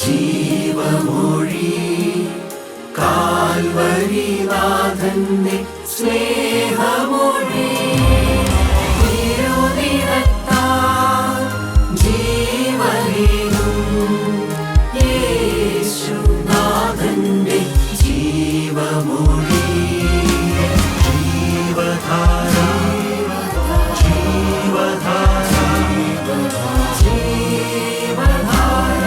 ജീവമൊഴി കാൽവരിനാഥന്റെ സ്നേഹമൊഴി തിരുനിരത്താൽ ജീവനേകും യേശുനാഥന്റെ ജീവമൊഴി ജീവധാര ജീവധാര ജീവധാര.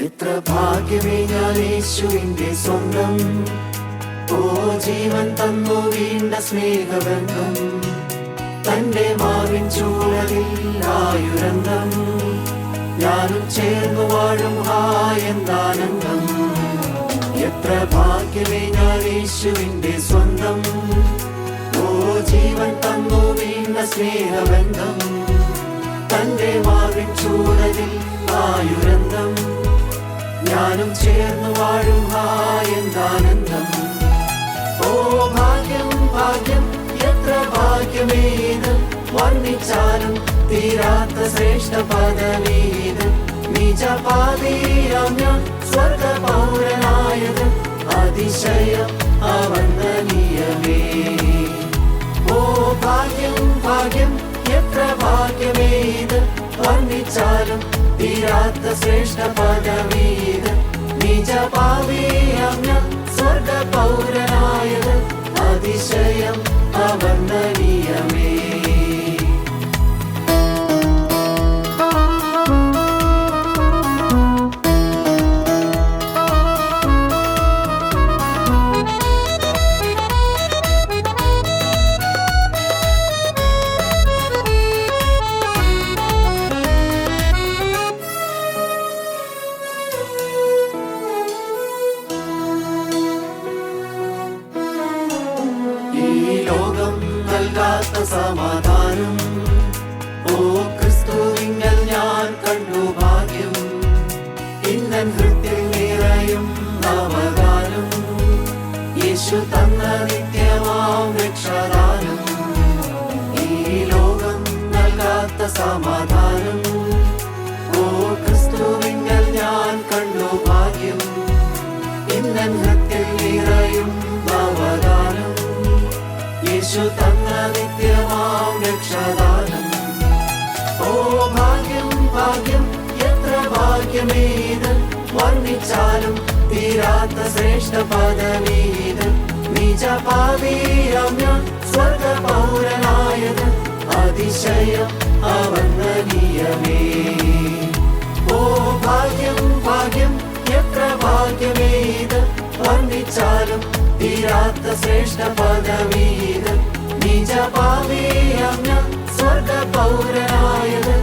എത്ര ഭാഗ്യമേ ഞാൻ യേശുവിന്റെ സ്വന്തം. ഓ ജീവൻ തന്നു വീണ്ട സ്നേഹബന്ധം, തന്റെ മാവിൻ ചൂഴലിൽ ആയുരന്തം ഞാനും ചേർന്നു വാഴും എന്താനന്ദം. എത്ര ഭാഗ്യമേ ഞാൻ യേശുവിന്റെ സ്വന്തം. ഓ ജീവൻ തന്നു വീണ്ട സ്നേഹബന്ധം, തന്റെ മാവിൻ ചൂഴലിൽ ആയുരന്തം ഞാനും ചേർന്നു വാഴും എന്താനന്ദം. ഓ ഭാഗ്യം ഭാഗ്യം എത്ര ഭാഗ്യമേത്, വർണ്ണിച്ചാലും തീരാത്ത ശ്രേഷ്ഠ പദവീത്. നിജപാതീയാം ഞാൻ സ്വർഗ പൗരനായത്, അതിശയം അവന്ദനീയമേ. ഓ ഭാഗ്യം ഭാഗ്യം എത്ര ഭാഗ്യമേത്, വർണ്ണിച്ചാലും തീരാത്ത ശ്രേഷ്ഠ പദവീത്. നിജപാതീയാം ഞാൻ സ്വർഗ പൗരനായത്, അതിശയം അവന്ദനീയമേ. സമാധാനം ഓ ക്രിസ്തുവിങ്കൽ ഞാൻ കണ്ടു ഭാഗ്യം. ഇന്നൻ ഹൃത്തിൽ നിറയും നവഗാനം, യേശു തന്ന നിത്യമാം രക്ഷാദാനം. ഈ ലോകം നൽകാത്ത സമാധാനം ഓ ക്രിസ്തുവിങ്കൽ ഞാൻ കണ്ടു ഭാഗ്യം. ഇന്നൻ ഹൃത്തിൽ നിറയും നവഗാനം, യേശു തന്ന നിത്യമാം രക്ഷാദാനം. ഓ ഭാഗ്യം ഭാഗ്യം എത്ര ഭാഗ്യമേത്, വർണ്ണിച്ചാലും തീരാത്ത ശ്രേഷ്ഠ പദവീത്. നിജപാതീയാം ഞാൻ സ്വർഗ പൗരനായത്, അതിശയം അവന്ദനീയമേ. ഓ ഭാഗ്യം ഭാഗ്യം എത്ര ഭാഗ്യമേത്, വർണ്ണിച്ചാലും തീരാത്ത ശ്രേഷ്ഠ പദവീത്. നിജപാതീയാം ഞാൻ സ്വർഗ പൗരനായത്,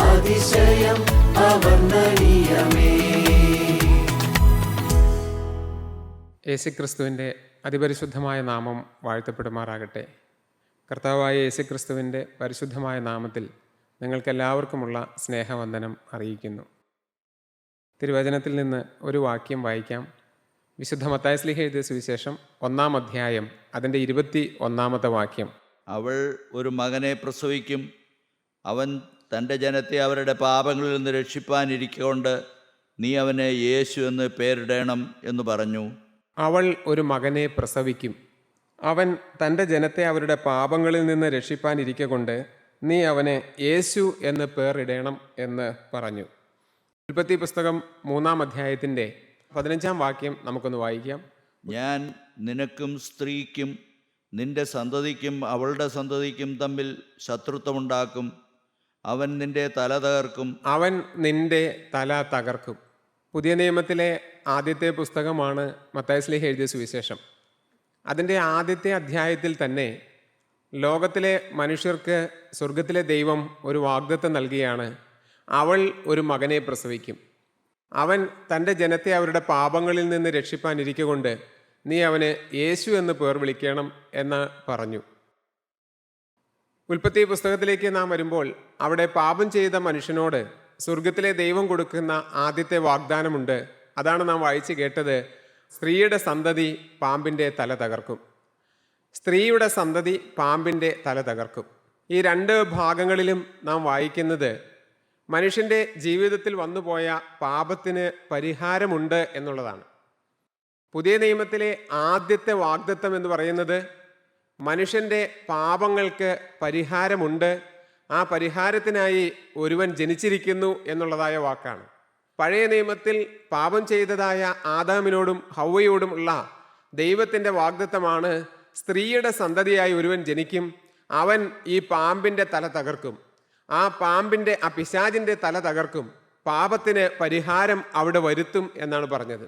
അതിശയം അവന്ദനീയമേ. യേശുക്രിസ്തുവിൻ്റെ അതിപരിശുദ്ധമായ നാമം വാഴ്ത്തപ്പെടുമാറാകട്ടെ. കർത്താവായ യേശുക്രിസ്തുവിൻ്റെ പരിശുദ്ധമായ നാമത്തിൽ നിങ്ങൾക്കെല്ലാവർക്കുമുള്ള സ്നേഹവന്ദനം അറിയിക്കുന്നു. തിരുവചനത്തിൽ നിന്ന് ഒരു വാക്യം വായിക്കാം. വിശുദ്ധ മത്തായി ശ്ലീഹ എഴുതിയ സുവിശേഷം 1-ാം അധ്യായം അതിൻ്റെ 21-ാമത്തെ വാക്യം. അവൾ ഒരു മകനെ പ്രസവിക്കും, അവൻ തൻ്റെ ജനത്തെ അവരുടെ പാപങ്ങളിൽ നിന്ന് രക്ഷിപ്പാനിരിക്കൊണ്ട് നീ അവനെ യേശു എന്ന് പേരിടണം എന്ന് പറഞ്ഞു. അവൾ ഒരു മകനെ പ്രസവിക്കും, അവൻ തൻ്റെ ജനത്തെ അവരുടെ പാപങ്ങളിൽ നിന്ന് രക്ഷിപ്പാനിരിക്കൊണ്ട് നീ അവനെ യേശു എന്ന് പേരിടണം എന്ന് പറഞ്ഞു. ഉൽപ്പത്തി പുസ്തകം 3-ാം അധ്യായത്തിൻ്റെ 15-ാം വാക്യം നമുക്കൊന്ന് വായിക്കാം. ഞാൻ നിനക്കും സ്ത്രീക്കും നിന്റെ സന്തതിക്കും അവളുടെ സന്തതിക്കും തമ്മിൽ ശത്രുത്വമുണ്ടാക്കും, അവൻ നിന്റെ തല തകർക്കും. അവൻ നിന്റെ തല തകർക്കും. പുതിയ നിയമത്തിലെ ആദ്യത്തെ പുസ്തകമാണ് മത്തായി ശ്ലീഹ എഴുതിയ സുവിശേഷം. അതിൻ്റെ ആദ്യത്തെ അധ്യായത്തിൽ തന്നെ ലോകത്തിലെ മനുഷ്യർക്ക് സ്വർഗത്തിലെ ദൈവം ഒരു വാഗ്ദത്തം നൽകിയാണ്. അവൾ ഒരു മകനെ പ്രസവിക്കും. അവൻ തൻ്റെ ജനത്തെ അവരുടെ പാപങ്ങളിൽ നിന്ന് രക്ഷിപ്പാനിരിക്കൊണ്ട് നീ അവന് യേശു എന്ന് പേർ വിളിക്കണം എന്ന് പറഞ്ഞു. ഉൽപ്പത്തി പുസ്തകത്തിലേക്ക് നാം വരുമ്പോൾ അവിടെ പാപം ചെയ്ത മനുഷ്യനോട് സ്വർഗത്തിലെ ദൈവം കൊടുക്കുന്ന ആദ്യത്തെ വാഗ്ദാനമുണ്ട്. അതാണ് നാം വായിച്ചു കേട്ടത്. സ്ത്രീയുടെ സന്തതി പാമ്പിൻ്റെ തല തകർക്കും. സ്ത്രീയുടെ സന്തതി പാമ്പിൻ്റെ തല തകർക്കും. ഈ രണ്ട് ഭാഗങ്ങളിലും നാം വായിക്കുന്നത് മനുഷ്യൻ്റെ ജീവിതത്തിൽ വന്നുപോയ പാപത്തിന് പരിഹാരമുണ്ട് എന്നുള്ളതാണ്. പുതിയ നിയമത്തിലെ ആദ്യത്തെ വാഗ്ദത്തം എന്ന് പറയുന്നത് മനുഷ്യൻ്റെ പാപങ്ങൾക്ക് പരിഹാരമുണ്ട്, ആ പരിഹാരത്തിനായി ഒരുവൻ ജനിച്ചിരിക്കുന്നു എന്നുള്ളതായ വാക്കാണ്. പഴയ നിയമത്തിൽ പാപം ചെയ്തതായ ആദാമിനോടും ഹൗവയോടും ഉള്ള ദൈവത്തിൻ്റെ വാഗ്ദത്തമാണ് സ്ത്രീയുടെ സന്തതിയായി ഒരുവൻ ജനിക്കും, അവൻ ഈ പാമ്പിൻ്റെ തല തകർക്കും, ആ പിശാചിൻ്റെ തല തകർക്കും, പാപത്തിന് പരിഹാരം അവിടെ വരുത്തും എന്നാണ് പറഞ്ഞത്.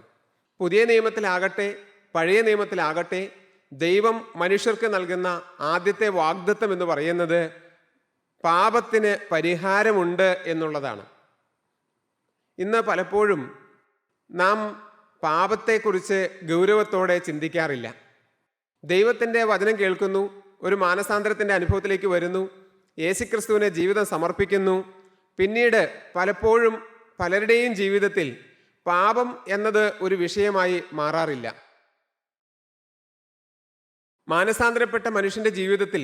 പുതിയ നിയമത്തിലാകട്ടെ പഴയ നിയമത്തിലാകട്ടെ ദൈവം മനുഷ്യർക്ക് നൽകുന്ന ആദ്യത്തെ വാഗ്ദത്തം എന്ന് പറയുന്നത് പാപത്തിന് പരിഹാരമുണ്ട് എന്നുള്ളതാണ്. ഇന്ന് പലപ്പോഴും നാം പാപത്തെക്കുറിച്ച് ഗൗരവത്തോടെ ചിന്തിക്കാറില്ല. ദൈവത്തിൻ്റെ വചനം കേൾക്കുന്നു, ഒരു മാനസാന്തരത്തിൻ്റെ അനുഭവത്തിലേക്ക് വരുന്നു, യേശുക്രിസ്തുവിനെ ജീവിതം സമർപ്പിക്കുന്നു. പിന്നീട് പലപ്പോഴും പലരുടെയും ജീവിതത്തിൽ പാപം എന്നത് ഒരു വിഷയമായി മാറാറില്ല. മാനസാന്തരപ്പെട്ട മനുഷ്യൻ്റെ ജീവിതത്തിൽ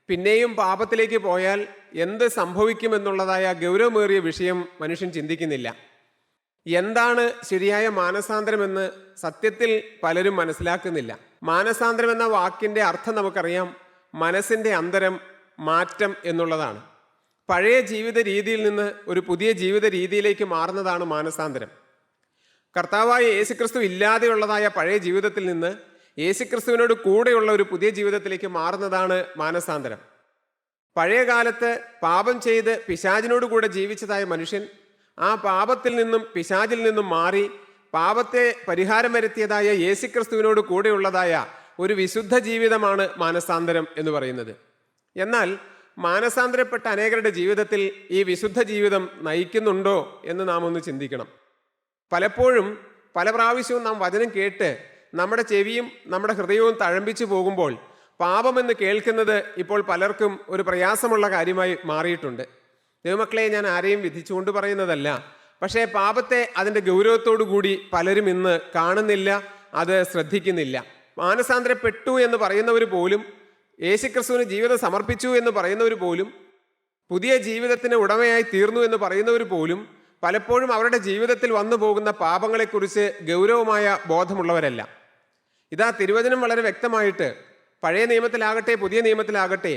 പിന്നെയും പാപത്തിലേക്ക് പോയാൽ എന്ത് സംഭവിക്കുമെന്നുള്ളതായ ഗൗരവമേറിയ വിഷയം മനുഷ്യൻ ചിന്തിക്കുന്നില്ല. എന്താണ് ശരിയായ മാനസാന്തരമെന്ന് സത്യത്തിൽ പലരും മനസ്സിലാക്കുന്നില്ല. മാനസാന്തരം എന്ന വാക്കിൻ്റെ അർത്ഥം നമുക്കറിയാം, മനസ്സിൻ്റെ അന്തരം, മാറ്റം എന്നുള്ളതാണ്. പഴയ ജീവിത രീതിയിൽ നിന്ന് ഒരു പുതിയ ജീവിത രീതിയിലേക്ക് മാറുന്നതാണ് മാനസാന്തരം. കർത്താവായ യേശുക്രിസ്തു ഇല്ലാതെയുള്ളതായ പഴയ ജീവിതത്തിൽ നിന്ന് യേശുക്രിസ്തുവിനോട് കൂടെയുള്ള ഒരു പുതിയ ജീവിതത്തിലേക്ക് മാറുന്നതാണ് മാനസാന്തരം. പഴയ കാലത്ത് പാപം ചെയ്ത് പിശാചിനോട് കൂടെ ജീവിച്ചതായ മനുഷ്യൻ ആ പാപത്തിൽ നിന്നും പിശാചിൽ നിന്നും മാറി പാപത്തെ പരിഹാരം വരുത്തിയതായ യേശുക്രിസ്തുവിനോട് കൂടെയുള്ളതായ ഒരു വിശുദ്ധ ജീവിതമാണ് മാനസാന്തരം എന്ന് പറയുന്നത്. എന്നാൽ മാനസാന്തരപ്പെട്ട അനേകരുടെ ജീവിതത്തിൽ ഈ വിശുദ്ധ ജീവിതം നയിക്കുന്നുണ്ടോ എന്ന് നാം ഒന്ന് ചിന്തിക്കണം. പലപ്പോഴും പല പ്രാവശ്യവും നാം വചനം കേട്ട് നമ്മുടെ ചെവിയും നമ്മുടെ ഹൃദയവും തഴമ്പിച്ചു പോകുമ്പോൾ പാപമെന്ന് കേൾക്കുന്നത് ഇപ്പോൾ പലർക്കും ഒരു പ്രയാസമുള്ള കാര്യമായി മാറിയിട്ടുണ്ട്. ദൈവമക്കളെ, ഞാൻ ആരെയും വിധിച്ചുകൊണ്ട് പറയുന്നതല്ല. പക്ഷേ പാപത്തെ അതിൻ്റെ ഗൗരവത്തോടു കൂടി പലരും ഇന്ന് കാണുന്നില്ല, അത് ശ്രദ്ധിക്കുന്നില്ല. മാനസാന്തരപ്പെട്ടു എന്ന് പറയുന്നവർ പോലും, യേശുക്രിസ്തുവിന് ജീവിതം സമർപ്പിച്ചു എന്ന് പറയുന്നവർ പോലും, പുതിയ ജീവിതത്തിന് ഉടമയായി തീർന്നു എന്ന് പറയുന്നവർ പോലും പലപ്പോഴും അവരുടെ ജീവിതത്തിൽ വന്നു പോകുന്ന പാപങ്ങളെക്കുറിച്ച് ഗൗരവമായ ബോധമുള്ളവരല്ല. ഇതാ തിരുവചനം വളരെ വ്യക്തമായിട്ട് പഴയ നിയമത്തിലാകട്ടെ പുതിയ നിയമത്തിലാകട്ടെ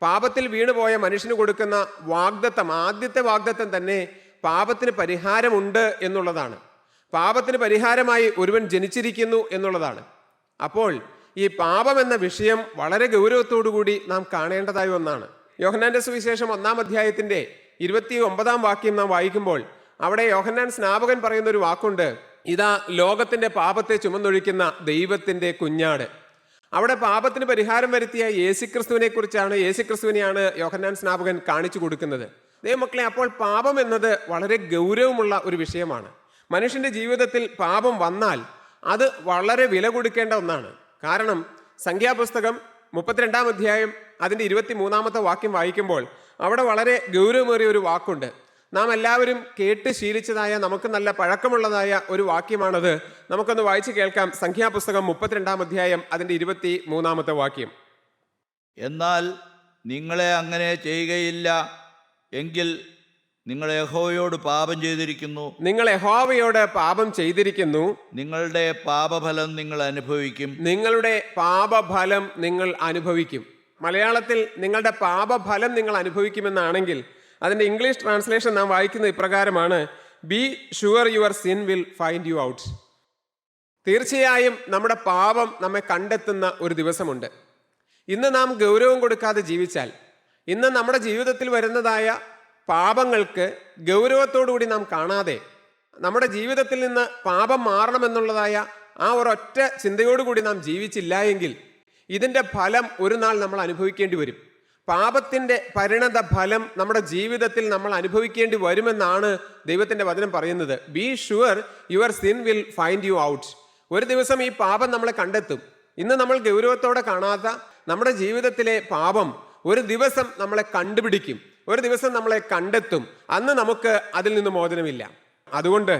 പാപത്തിൽ വീണുപോയ മനുഷ്യന് കൊടുക്കുന്ന വാഗ്ദത്തം, ആദ്യത്തെ വാഗ്ദത്തം തന്നെ പാപത്തിന് പരിഹാരമുണ്ട് എന്നുള്ളതാണ്. പാപത്തിന് പരിഹാരമായി ഒരുവൻ ജനിച്ചിരിക്കുന്നു എന്നുള്ളതാണ്. അപ്പോൾ ഈ പാപം എന്ന വിഷയം വളരെ ഗൗരവത്തോടുകൂടി നാം കാണേണ്ടതായ ഒന്നാണ്. യോഹന്നാന്റെ സുവിശേഷം 1-ാം അധ്യായത്തിന്റെ 29-ാം വാക്യം നാം വായിക്കുമ്പോൾ അവിടെ യോഹന്നാൻ സ്നാപകൻ പറയുന്ന ഒരു വാക്കുണ്ട്, ഇതാ ലോകത്തിന്റെ പാപത്തെ ചുമന്നൊഴിക്കുന്ന ദൈവത്തിന്റെ കുഞ്ഞാട്. അവിടെ പാപത്തിന് പരിഹാരം വരുത്തിയ യേശുക്രിസ്തുവിനെ കുറിച്ചാണ്, യേശുക്രിസ്തുവിനെയാണ് യോഹന്നാൻ സ്നാപകൻ കാണിച്ചു കൊടുക്കുന്നത്. ദൈവമക്കളെ, അപ്പോൾ പാപം എന്നത് വളരെ ഗൗരവമുള്ള ഒരു വിഷയമാണ്. മനുഷ്യന്റെ ജീവിതത്തിൽ പാപം വന്നാൽ അത് വളരെ വില കൊടുക്കേണ്ട ഒന്നാണ്. കാരണം സംഖ്യാപുസ്തകം 32-ാം അധ്യായം അതിൻ്റെ 23-ാമത്തെ വാക്യം വായിക്കുമ്പോൾ അവിടെ വളരെ ഗൗരവമേറിയ ഒരു വാക്കുണ്ട്. നാം എല്ലാവരും കേട്ട് ശീലിച്ചതായ, നമുക്ക് നല്ല പഴക്കമുള്ളതായ ഒരു വാക്യമാണത്. നമുക്കൊന്ന് വായിച്ചു കേൾക്കാം. സംഖ്യാപുസ്തകം 32-ാം അധ്യായം അതിൻ്റെ 23-ാമത്തെ വാക്യം. എന്നാൽ നിങ്ങളെ അങ്ങനെ ചെയ്യുകയില്ല എങ്കിൽ നിങ്ങൾ യഹോവയോട് പാപം ചെയ്തിരിക്കുന്നു. നിങ്ങൾ യഹോവയോട് പാപം ചെയ്തിരിക്കുന്നു. നിങ്ങളുടെ പാപഫലം നിങ്ങൾ അനുഭവിക്കും. നിങ്ങളുടെ പാപഫലം നിങ്ങൾ അനുഭവിക്കും. മലയാളത്തിൽ നിങ്ങളുടെ പാപഫലം നിങ്ങൾ അനുഭവിക്കുമെന്നാണെങ്കിൽ അതിൻ്റെ ഇംഗ്ലീഷ് ട്രാൻസ്ലേഷൻ നാം വായിക്കുന്ന ഇപ്രകാരമാണ്, be sure your sin will find you out. തീർച്ചയായും നമ്മുടെ പാപം നമ്മെ കണ്ടെത്തുന്ന ഒരു ദിവസമുണ്ട്. ഇന്ന് നാം ഗൗരവം കൊടുക്കാതെ ജീവിച്ചാൽ, ഇന്ന് നമ്മുടെ ജീവിതത്തിൽ വരുന്നതായ പാപങ്ങൾക്ക് ഗൗരവത്തോടുകൂടി നാം കാണാതെ നമ്മുടെ ജീവിതത്തിൽ നിന്ന് പാപം മാറണമെന്നുള്ളതായ ആ ഒരൊറ്റ ചിന്തയോടുകൂടി നാം ജീവിച്ചില്ല എങ്കിൽ ഇതിൻ്റെ ഫലം ഒരു നാൾ നമ്മൾ അനുഭവിക്കേണ്ടി വരും. പാപത്തിൻ്റെ പരിണത ഫലം നമ്മുടെ ജീവിതത്തിൽ നമ്മൾ അനുഭവിക്കേണ്ടി വരുമെന്നാണ് ദൈവത്തിൻ്റെ വചനം പറയുന്നത്. Be sure your sin will find you out. ഒരു ദിവസം ഈ പാപം നമ്മളെ കണ്ടെത്തും. ഇന്ന് നമ്മൾ ഗൗരവത്തോടെ കാണാത്ത നമ്മുടെ ജീവിതത്തിലെ പാപം ഒരു ദിവസം നമ്മളെ കണ്ടുപിടിക്കും, ഒരു ദിവസം നമ്മളെ കണ്ടെത്തും. അന്ന് നമുക്ക് അതിൽ നിന്ന് മോചനമില്ല. അതുകൊണ്ട്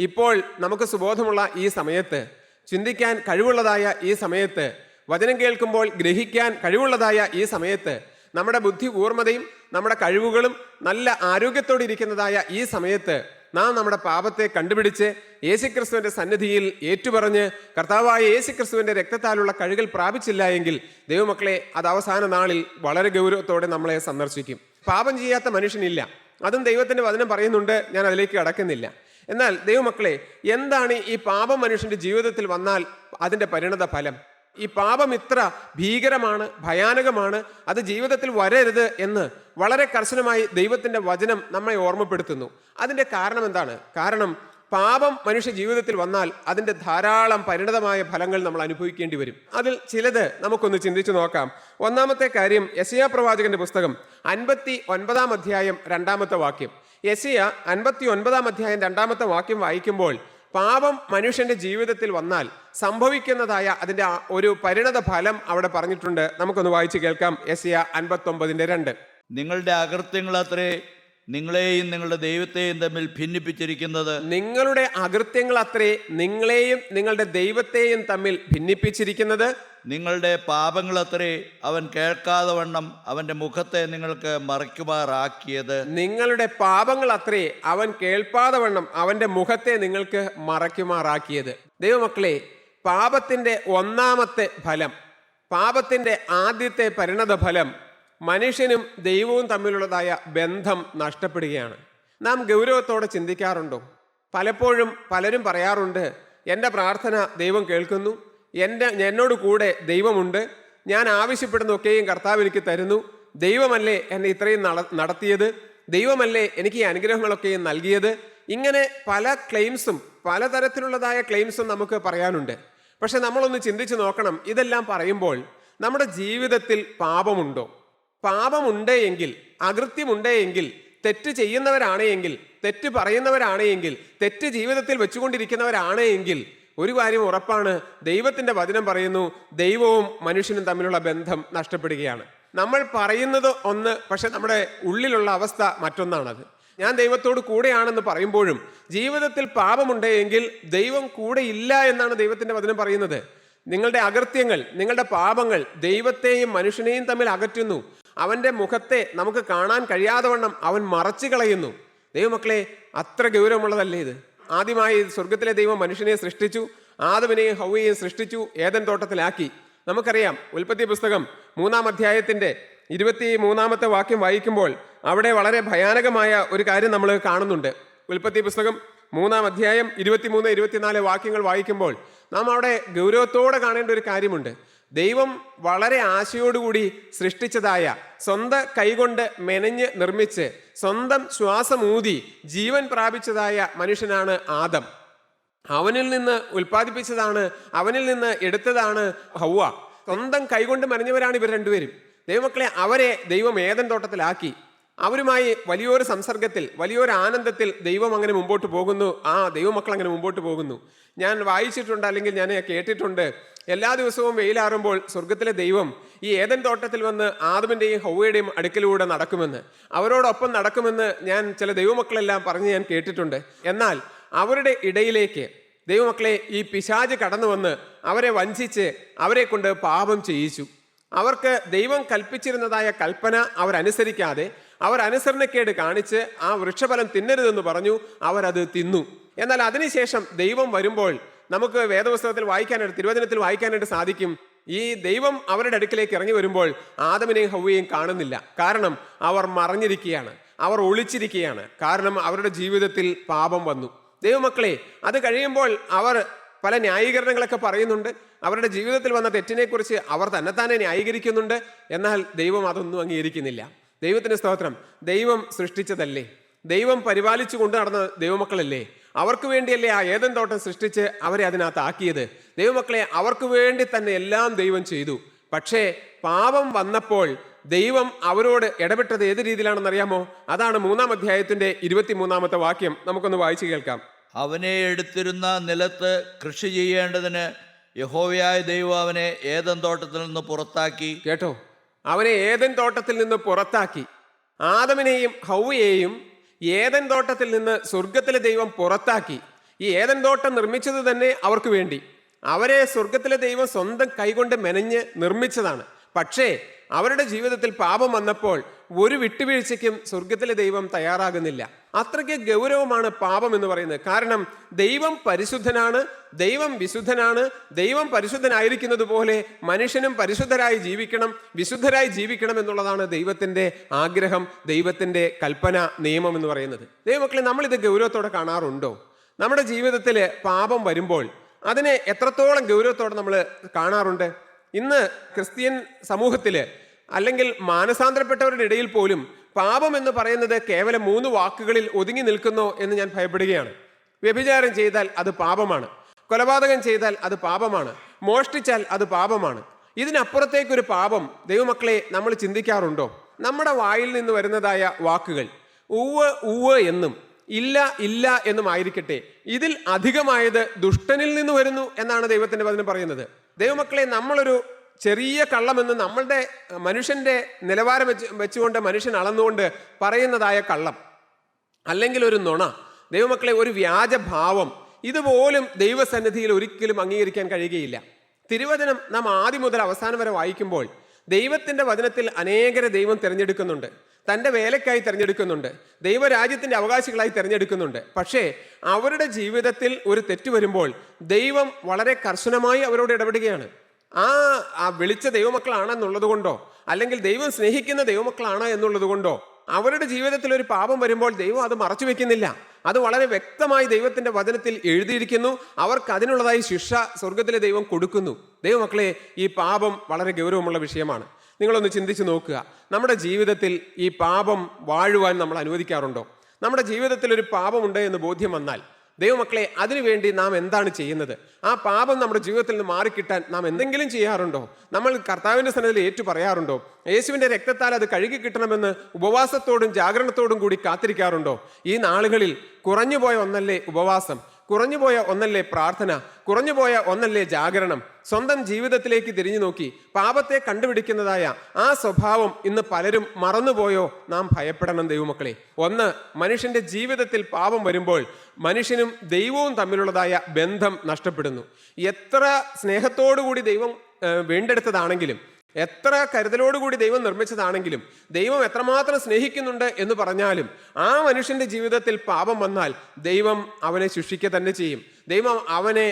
ഇപ്പോൾ നമുക്ക് സുബോധമുള്ള ഈ സമയത്ത്, ചിന്തിക്കാൻ കഴിവുള്ളതായ ഈ സമയത്ത്, വചനം കേൾക്കുമ്പോൾ ഗ്രഹിക്കാൻ കഴിവുള്ളതായ ഈ സമയത്ത്, നമ്മുടെ ബുദ്ധി കൂർമ്മതയും നമ്മുടെ കഴിവുകളും നല്ല ആരോഗ്യത്തോടെ ഇരിക്കുന്നതായ ഈ സമയത്ത് നാം നമ്മുടെ പാപത്തെ കണ്ടുപിടിച്ച് യേശുക്രിസ്തുവിൻ്റെ സന്നിധിയിൽ ഏറ്റുപറഞ്ഞ് കർത്താവായ യേശുക്രിസ്തുവിൻ്റെ രക്തത്താലുള്ള കഴുകൽ പ്രാപിച്ചില്ല എങ്കിൽ ദൈവമക്കളെ, അത് അവസാന നാളിൽ വളരെ ഗൗരവത്തോടെ നമ്മളെ സന്ദർശിക്കും. പാപം ചെയ്യാത്ത മനുഷ്യനില്ല, അതും ദൈവത്തിൻ്റെ വചനം പറയുന്നുണ്ട്. ഞാൻ അതിലേക്ക് കടക്കുന്നില്ല. എന്നാൽ ദൈവമക്കളെ, എന്താണ് ഈ പാപം മനുഷ്യൻ്റെ ജീവിതത്തിൽ വന്നാൽ അതിൻ്റെ പരിണത ഫലം? ഈ പാപം ഇത്ര ഭീകരമാണ്, ഭയാനകമാണ്, അത് ജീവിതത്തിൽ വരരുത് എന്ന് വളരെ കർശനമായി ദൈവത്തിൻ്റെ വചനം നമ്മെ ഓർമ്മപ്പെടുത്തുന്നു. അതിൻ്റെ കാരണം എന്താണ്? കാരണം പാപം മനുഷ്യ ജീവിതത്തിൽ വന്നാൽ അതിൻ്റെ ധാരാളം പരിണതമായ ഫലങ്ങൾ നമ്മൾ അനുഭവിക്കേണ്ടി വരും. അതിൽ ചിലത് നമുക്കൊന്ന് ചിന്തിച്ചു നോക്കാം. ഒന്നാമത്തെ കാര്യം, യെശയ്യാ പ്രവാചകന്റെ പുസ്തകം 59 അധ്യായം 2 വാക്യം. യെശയ്യാ 59 അധ്യായം 2 വാക്യം വായിക്കുമ്പോൾ പാപം മനുഷ്യന്റെ ജീവിതത്തിൽ വന്നാൽ സംഭവിക്കുന്നതായ അതിൻ്റെ ഒരു പരിണത ഫലം അവിടെ പറഞ്ഞിട്ടുണ്ട്. നമുക്കൊന്ന് വായിച്ചു കേൾക്കാം. യെശയ്യാ 59:2. നിങ്ങളുടെ അകൃത്യങ്ങളത്രേ നിങ്ങളെയും നിങ്ങളുടെ ദൈവത്തെയും തമ്മിൽ ഭിന്നിപ്പിച്ചിരിക്കുന്നത്. നിങ്ങളുടെ അകൃത്യങ്ങൾ അത്രേ നിങ്ങളെയും നിങ്ങളുടെ ദൈവത്തെയും തമ്മിൽ ഭിന്നിപ്പിച്ചിരിക്കുന്നത്. നിങ്ങളുടെ പാപങ്ങളത്രേ അവൻ കേൾക്കാതെ വണ്ണം അവൻ്റെ മുഖത്തെ നിങ്ങൾക്ക് മറയ്ക്കുമാറാക്കിയത്. നിങ്ങളുടെ പാപങ്ങൾ അത്രേ അവൻ കേൾപ്പാതെ വണ്ണം അവൻ്റെ മുഖത്തെ നിങ്ങൾക്ക് മറയ്ക്കുമാറാക്കിയത്. ദൈവമക്കളെ, പാപത്തിൻ്റെ ഒന്നാമത്തെ ഫലം, പാപത്തിൻ്റെ ആദ്യത്തെ പരിണത ഫലം, മനുഷ്യനും ദൈവവും തമ്മിലുള്ളതായ ബന്ധം നഷ്ടപ്പെടുകയാണ്. നാം ഗൗരവത്തോടെ ചിന്തിക്കാറുണ്ടോ? പലപ്പോഴും പലരും പറയാറുണ്ട്, എൻ്റെ പ്രാർത്ഥന ദൈവം കേൾക്കുന്നു, എന്നോട് കൂടെ ദൈവമുണ്ട്, ഞാൻ ആവശ്യപ്പെടുന്നതൊക്കെയും കർത്താവ് എനിക്ക് തരുന്നു, ദൈവമല്ലേ എന്നെ ഇത്രയും നടത്തിയത്, ദൈവമല്ലേ എനിക്ക് ഈ അനുഗ്രഹങ്ങളൊക്കെയും നൽകിയത്. ഇങ്ങനെ പല ക്ലെയിംസും, പലതരത്തിലുള്ളതായ ക്ലെയിംസും നമുക്ക് പറയാനുണ്ട്. പക്ഷെ നമ്മളൊന്ന് ചിന്തിച്ച് നോക്കണം, ഇതെല്ലാം പറയുമ്പോൾ നമ്മുടെ ജീവിതത്തിൽ പാപമുണ്ടോ? പാപമുണ്ട് എങ്കിൽ, അകൃത്യമുണ്ട് എങ്കിൽ, തെറ്റ് ചെയ്യുന്നവരാണ് എങ്കിൽ, തെറ്റ് പറയുന്നവരാണ് എങ്കിൽ, തെറ്റ് ജീവിതത്തിൽ വെച്ചുകൊണ്ടിരിക്കുന്നവരാണ് എങ്കിൽ ഒരു കാര്യം ഉറപ്പാണ്, ദൈവത്തിൻ്റെ വചനം പറയുന്നു, ദൈവവും മനുഷ്യനും തമ്മിലുള്ള ബന്ധം നഷ്ടപ്പെടുകയാണ്. നമ്മൾ പറയുന്നത് ഒന്ന്, പക്ഷെ നമ്മുടെ ഉള്ളിലുള്ള അവസ്ഥ മറ്റൊന്നാണത്. ഞാൻ ദൈവത്തോട് കൂടെയാണെന്ന് പറയുമ്പോഴും ജീവിതത്തിൽ പാപമുണ്ട് എങ്കിൽ ദൈവം കൂടെ ഇല്ല എന്നാണ് ദൈവത്തിൻ്റെ വചനം പറയുന്നത്. നിങ്ങളുടെ അകൃത്യങ്ങൾ, നിങ്ങളുടെ പാപങ്ങൾ ദൈവത്തെയും മനുഷ്യനെയും തമ്മിൽ അകറ്റുന്നു. അവൻ്റെ മുഖത്തെ നമുക്ക് കാണാൻ കഴിയാതെ വണ്ണം അവൻ മറച്ചു കളയുന്നു. ദൈവമക്കളെ, അത്ര ഗൗരവമുള്ളതല്ലേ ഇത്? ആദ്യമായി സ്വർഗത്തിലെ ദൈവം മനുഷ്യനെ സൃഷ്ടിച്ചു, ആദമിനെയും ഹൗവയെയും സൃഷ്ടിച്ചു, ഏദൻ തോട്ടത്തിലാക്കി. നമുക്കറിയാം, ഉൽപ്പത്തി പുസ്തകം 3 അധ്യായത്തിൻ്റെ 23 വാക്യം വായിക്കുമ്പോൾ അവിടെ വളരെ ഭയാനകമായ ഒരു കാര്യം നമ്മൾ കാണുന്നുണ്ട്. ഉൽപ്പത്തി പുസ്തകം 3 അധ്യായം 23, 24 വാക്യങ്ങൾ വായിക്കുമ്പോൾ നാം അവിടെ ഗൗരവത്തോടെ കാണേണ്ട ഒരു കാര്യമുണ്ട്. ദൈവം വളരെ ആശയോടുകൂടി സൃഷ്ടിച്ചതായ, സ്വന്തം കൈകൊണ്ട് മെനഞ്ഞ് നിർമ്മിച്ച് സ്വന്തം ശ്വാസമൂതി ജീവൻ പ്രാപിച്ചതായ മനുഷ്യനാണ് ആദം. അവനിൽ നിന്ന് ഉൽപ്പാദിപ്പിച്ചതാണ്, അവനിൽ നിന്ന് എടുത്തതാണ് ഹൗവ. സ്വന്തം കൈകൊണ്ട് മെനഞ്ഞവരാണ് ഇവർ രണ്ടുപേരും. ദൈവമക്കളെ, അവരെ ദൈവം ഏദൻ തോട്ടത്തിലാക്കി. അവരുമായി വലിയൊരു സംസർഗത്തിൽ, വലിയൊരു ആനന്ദത്തിൽ ദൈവം അങ്ങനെ മുമ്പോട്ട് പോകുന്നു. ആ ദൈവമക്കൾ അങ്ങനെ മുമ്പോട്ട് പോകുന്നു. ഞാൻ വായിച്ചിട്ടുണ്ട്, അല്ലെങ്കിൽ ഞാൻ കേട്ടിട്ടുണ്ട്, എല്ലാ ദിവസവും വെയിലാറുമ്പോൾ സ്വർഗത്തിലെ ദൈവം ഈ ഏദൻ തോട്ടത്തിൽ വന്ന് ആദമിൻ്റെയും ഹൗവയുടെയും അടുക്കലൂടെ നടക്കുമെന്ന്, അവരോടൊപ്പം നടക്കുമെന്ന് ഞാൻ ചില ദൈവമക്കളെല്ലാം പറഞ്ഞ് ഞാൻ കേട്ടിട്ടുണ്ട്. എന്നാൽ അവരുടെ ഇടയിലേക്ക് ദൈവമക്കളെ ഈ പിശാച് കടന്നു വന്ന് അവരെ വഞ്ചിച്ച് അവരെ കൊണ്ട് പാപം ചെയ്യിച്ചു. അവർക്ക് ദൈവം കൽപ്പിച്ചിരുന്നതായ കൽപ്പന അവരനുസരിക്കാതെ, അവർ അനുസരണക്കേട് കാണിച്ച് ആ വൃക്ഷഫലം തിന്നരുതെന്ന് പറഞ്ഞു, അവരത് തിന്നു. എന്നാൽ അതിനുശേഷം ദൈവം വരുമ്പോൾ നമുക്ക് വേദപുസ്തകത്തിൽ വായിക്കാനായിട്ട്, തിരുവചനത്തിൽ വായിക്കാനായിട്ട് സാധിക്കും, ഈ ദൈവം അവരുടെ അടുക്കിലേക്ക് ഇറങ്ങി വരുമ്പോൾ ആദമിനെയും ഹൗവയെയും കാണുന്നില്ല. കാരണം അവർ മറഞ്ഞിരിക്കുകയാണ്, അവർ ഒളിച്ചിരിക്കുകയാണ്. കാരണം അവരുടെ ജീവിതത്തിൽ പാപം വന്നു. ദൈവമക്കളെ, അത് കഴിയുമ്പോൾ അവർ പല ന്യായീകരണങ്ങളൊക്കെ പറയുന്നുണ്ട്. അവരുടെ ജീവിതത്തിൽ വന്ന തെറ്റിനെക്കുറിച്ച് അവർ തന്നെത്താനെ ന്യായീകരിക്കുന്നുണ്ട്. എന്നാൽ ദൈവം അതൊന്നും അംഗീകരിക്കുന്നില്ല. ദൈവത്തിന് സ്തോത്രം. ദൈവം സൃഷ്ടിച്ചതല്ലേ, ദൈവം പരിപാലിച്ചു കൊണ്ട് നടന്ന ദൈവമക്കളല്ലേ, അവർക്ക് വേണ്ടിയല്ലേ ആ ഏദൻ തോട്ടം സൃഷ്ടിച്ച് അവരെ അതിനകത്ത് ആക്കിയത്. ദൈവമക്കളെ, അവർക്ക് വേണ്ടി തന്നെ എല്ലാം ദൈവം ചെയ്തു. പക്ഷേ പാപം വന്നപ്പോൾ ദൈവം അവരോട് ഇടപെട്ടത് ഏത് രീതിയിലാണെന്നറിയാമോ? അതാണ് 3-ാം അധ്യായത്തിന്റെ 23-ാമത്തെ വാക്യം. നമുക്കൊന്ന് വായിച്ചു കേൾക്കാം. അവനെ എടുത്തിരുന്ന നിലത്ത് കൃഷി ചെയ്യേണ്ടതിന് യഹോവയായ ദൈവം അവനെ ഏദൻ തോട്ടത്തിൽ നിന്ന് പുറത്താക്കി. കേട്ടോ, അവനെ ഏദൻ തോട്ടത്തിൽ നിന്ന് പുറത്താക്കി. ആദമിനെയും ഹൗവയെയും ഏദൻ തോട്ടത്തിൽ നിന്ന് സ്വർഗത്തിലെ ദൈവം പുറത്താക്കി. ഈ ഏദൻ തോട്ടം നിർമ്മിച്ചത് തന്നെ അവർക്ക് വേണ്ടി. അവരെ സ്വർഗത്തിലെ ദൈവം സ്വന്തം കൈകൊണ്ട് മെനഞ്ഞ് നിർമ്മിച്ചതാണ്. പക്ഷേ അവരുടെ ജീവിതത്തിൽ പാപം വന്നപ്പോൾ ഒരു വിട്ടുവീഴ്ചയ്ക്കും സ്വർഗത്തിലെ ദൈവം തയ്യാറാകുന്നില്ല. അത്രയ്ക്ക് ഗൗരവമാണ് പാപം എന്ന് പറയുന്നത്. കാരണം ദൈവം പരിശുദ്ധനാണ്, ദൈവം വിശുദ്ധനാണ്. ദൈവം പരിശുദ്ധനായിരിക്കുന്നത് പോലെ മനുഷ്യനും പരിശുദ്ധരായി ജീവിക്കണം, വിശുദ്ധരായി ജീവിക്കണം എന്നുള്ളതാണ് ദൈവത്തിൻ്റെ ആഗ്രഹം, ദൈവത്തിൻ്റെ കൽപ്പന, നിയമം എന്ന് പറയുന്നത്. ദൈവമക്കളെ, നമ്മളിത് ഗൗരവത്തോടെ കാണാറുണ്ടോ? നമ്മുടെ ജീവിതത്തിൽ പാപം വരുമ്പോൾ അതിനെ എത്രത്തോളം ഗൗരവത്തോടെ നമ്മൾ കാണാറുണ്ട്? ഇന്ന് ക്രിസ്ത്യൻ സമൂഹത്തിൽ അല്ലെങ്കിൽ മാനസാന്തരപ്പെട്ടവരുടെ ഇടയിൽ പോലും പാപം എന്ന് പറയുന്നത് കേവലം 3 വാക്കുകളിൽ ഒതുങ്ങി നിൽക്കുന്നോ എന്ന് ഞാൻ ഭയപ്പെടുകയാണ്. വ്യഭിചാരം ചെയ്താൽ അത് പാപമാണ്, കൊലപാതകം ചെയ്താൽ അത് പാപമാണ്, മോഷ്ടിച്ചാൽ അത് പാപമാണ്. ഇതിനപ്പുറത്തേക്കൊരു പാപം ദൈവമക്കളെ നമ്മൾ ചിന്തിക്കാറുണ്ടോ? നമ്മുടെ വായിൽ നിന്ന് വരുന്നതായ വാക്കുകൾ ഉവ്വ് ഉവ്വ് എന്നും ഇല്ല ഇല്ല എന്നും ആയിരിക്കട്ടെ, ഇതിൽ അധികമായത് ദുഷ്ടനിൽ നിന്ന് വരുന്നു എന്നാണ് ദൈവത്തിന്റെ വചനം പറയുന്നത്. ദൈവമക്കളെ, നമ്മളൊരു ചെറിയ കള്ളമെന്ന് നമ്മളുടെ മനുഷ്യന്റെ നിലവാരം വെച്ചുകൊണ്ട് മനുഷ്യൻ അളന്നുകൊണ്ട് പറയുന്നതായ കള്ളം, അല്ലെങ്കിൽ ഒരു നുണ, ദൈവമക്കളെ ഒരു വ്യാജഭാവം, ഇതുപോലും ദൈവസന്നിധിയിൽ ഒരിക്കലും അംഗീകരിക്കാൻ കഴിയുകയില്ല. തിരുവചനം നാം ആദ്യം മുതൽ അവസാനം വരെ വായിക്കുമ്പോൾ ദൈവത്തിന്റെ വചനത്തിൽ അനേകരെ ദൈവം തിരഞ്ഞെടുക്കുന്നുണ്ട്, തൻ്റെ വേലക്കായി തിരഞ്ഞെടുക്കുന്നുണ്ട്, ദൈവരാജ്യത്തിൻ്റെ അവകാശികളായി തിരഞ്ഞെടുക്കുന്നുണ്ട്. പക്ഷേ അവരുടെ ജീവിതത്തിൽ ഒരു തെറ്റ് വരുമ്പോൾ ദൈവം വളരെ കർശനമായി അവരോട് ഇടപെടുകയാണ്. ആ വിളിച്ച ദൈവമക്കളാണെന്നുള്ളത് കൊണ്ടോ, അല്ലെങ്കിൽ ദൈവം സ്നേഹിക്കുന്ന ദൈവമക്കളാണ് എന്നുള്ളത് കൊണ്ടോ അവരുടെ ജീവിതത്തിൽ ഒരു പാപം വരുമ്പോൾ ദൈവം അത് മറച്ചു വെക്കുന്നില്ല. അത് വളരെ വ്യക്തമായി ദൈവത്തിന്റെ വചനത്തിൽ എഴുതിയിരിക്കുന്നു. അവർക്ക് അതിനുള്ളതായി ശിക്ഷ സ്വർഗത്തിലെ ദൈവം കൊടുക്കുന്നു. ദൈവമക്കളെ, ഈ പാപം വളരെ ഗൗരവമുള്ള വിഷയമാണ്. നിങ്ങളൊന്ന് ചിന്തിച്ചു നോക്കുക. നമ്മുടെ ജീവിതത്തിൽ ഈ പാപം വാഴുവാൻ നമ്മൾ അനുവദിക്കാറുണ്ടോ? നമ്മുടെ ജീവിതത്തിൽ ഒരു പാപമുണ്ട് എന്ന് ബോധ്യം വന്നാൽ ദൈവമക്കളെ, അതിനുവേണ്ടി നാം എന്താണ് ചെയ്യുന്നത്? ആ പാപം നമ്മുടെ ജീവിതത്തിൽ നിന്ന് മാറിക്കിട്ടാൻ നാം എന്തെങ്കിലും ചെയ്യാറുണ്ടോ? നമ്മൾ കർത്താവിൻ്റെ സന്നിധിയിൽ ഏറ്റു പറയാറുണ്ടോ? യേശുവിൻ്റെ രക്തത്താൽ അത് കഴുകി കിട്ടണമെന്ന് ഉപവാസത്തോടും ജാഗരണത്തോടും കൂടി കാത്തിരിക്കാറുണ്ടോ? ഈ നാളുകളിൽ കുറഞ്ഞുപോയ ഒന്നല്ലേ ഉപവാസം, കുറഞ്ഞുപോയ ഒന്നല്ലേ പ്രാർത്ഥന, കുറഞ്ഞുപോയ ഒന്നല്ലേ ജാഗരണം? സ്വന്തം ജീവിതത്തിലേക്ക് തിരിഞ്ഞു നോക്കി പാപത്തെ കണ്ടുപിടിക്കുന്നതായ ആ സ്വഭാവം ഇന്ന് പലരും മറന്നുപോയോ? നാം ഭയപ്പെടണം ദൈവമക്കളെ. ഒന്ന്, മനുഷ്യന്റെ ജീവിതത്തിൽ പാപം വരുമ്പോൾ മനുഷ്യനും ദൈവവും തമ്മിലുള്ളതായ ബന്ധം നഷ്ടപ്പെടുന്നു. എത്ര സ്നേഹത്തോടുകൂടി ദൈവം വീണ്ടെടുത്തതാണെങ്കിലും, എത്ര കരുതലോടുകൂടി ദൈവം നിർമ്മിച്ചതാണെങ്കിലും, ദൈവം എത്രമാത്രം സ്നേഹിക്കുന്നുണ്ട് എന്ന് പറഞ്ഞാലും ആ മനുഷ്യന്റെ ജീവിതത്തിൽ പാപം വന്നാൽ ദൈവം അവനെ ശിക്ഷിക്കുക തന്നെ ചെയ്യും. ദൈവം അവനെ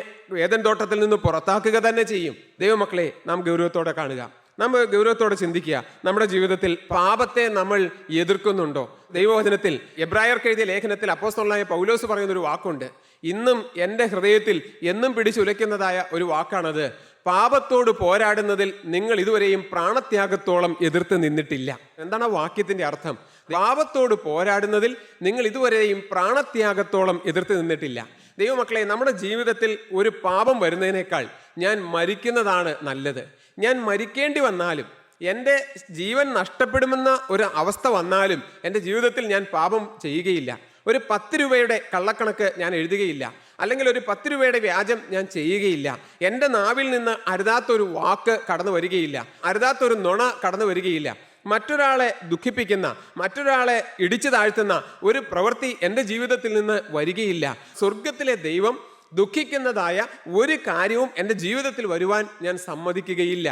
ഏദൻ തോട്ടത്തിൽ നിന്ന് പുറത്താക്കുക തന്നെ ചെയ്യും. ദൈവമക്കളെ, നാം ഗൗരവത്തോടെ കാണുക, നാം ഗൗരവത്തോടെ ചിന്തിക്കുക. നമ്മുടെ ജീവിതത്തിൽ പാപത്തെ നമ്മൾ എതിർക്കുന്നുണ്ടോ? ദൈവവചനത്തിൽ എബ്രായർക്ക് എഴുതിയ ലേഖനത്തിൽ അപ്പോസ്തലനായ പൗലോസ് പറയുന്നൊരു വാക്കുണ്ട്. ഇന്നും എൻ്റെ ഹൃദയത്തിൽ എന്നും പിടിച്ചുലയ്ക്കുന്നതായ ഒരു വാക്കാണത്. പാപത്തോട് പോരാടുന്നതിൽ നിങ്ങൾ ഇതുവരെയും പ്രാണത്യാഗത്തോളം എതിർത്ത് നിന്നിട്ടില്ല. എന്താണ് ആ വാക്യത്തിന്റെ അർത്ഥം? പാപത്തോട് പോരാടുന്നതിൽ നിങ്ങൾ ഇതുവരെയും പ്രാണത്യാഗത്തോളം എതിർത്ത് നിന്നിട്ടില്ല. ദൈവമക്കളെ, നമ്മുടെ ജീവിതത്തിൽ ഒരു പാപം വരുന്നതിനേക്കാൾ ഞാൻ മരിക്കുന്നതാണ് നല്ലത്. ഞാൻ മരിക്കേണ്ടി വന്നാലും, എൻ്റെ ജീവൻ നഷ്ടപ്പെടുമെന്ന ഒരു അവസ്ഥ വന്നാലും എൻ്റെ ജീവിതത്തിൽ ഞാൻ പാപം ചെയ്യുകയില്ല. ഒരു 10 രൂപയുടെ കള്ളക്കണക്ക് ഞാൻ എഴുതുകയില്ല, അല്ലെങ്കിൽ ഒരു 10 രൂപയുടെ വ്യാജം ഞാൻ ചെയ്യുകയില്ല. എൻ്റെ നാവിൽ നിന്ന് അരുതാത്തൊരു വാക്ക് കടന്നു വരികയില്ല, അരുതാത്തൊരു നുണ കടന്നു വരികയില്ല. മറ്റൊരാളെ ദുഃഖിപ്പിക്കുന്ന, മറ്റൊരാളെ ഇടിച്ചു താഴ്ത്തുന്ന ഒരു പ്രവൃത്തി എൻ്റെ ജീവിതത്തിൽ നിന്ന് വരികയില്ല. സ്വർഗത്തിലെ ദൈവം ദുഃഖിക്കുന്നതായ ഒരു കാര്യവും എൻ്റെ ജീവിതത്തിൽ വരുവാൻ ഞാൻ സമ്മതിക്കുകയില്ല.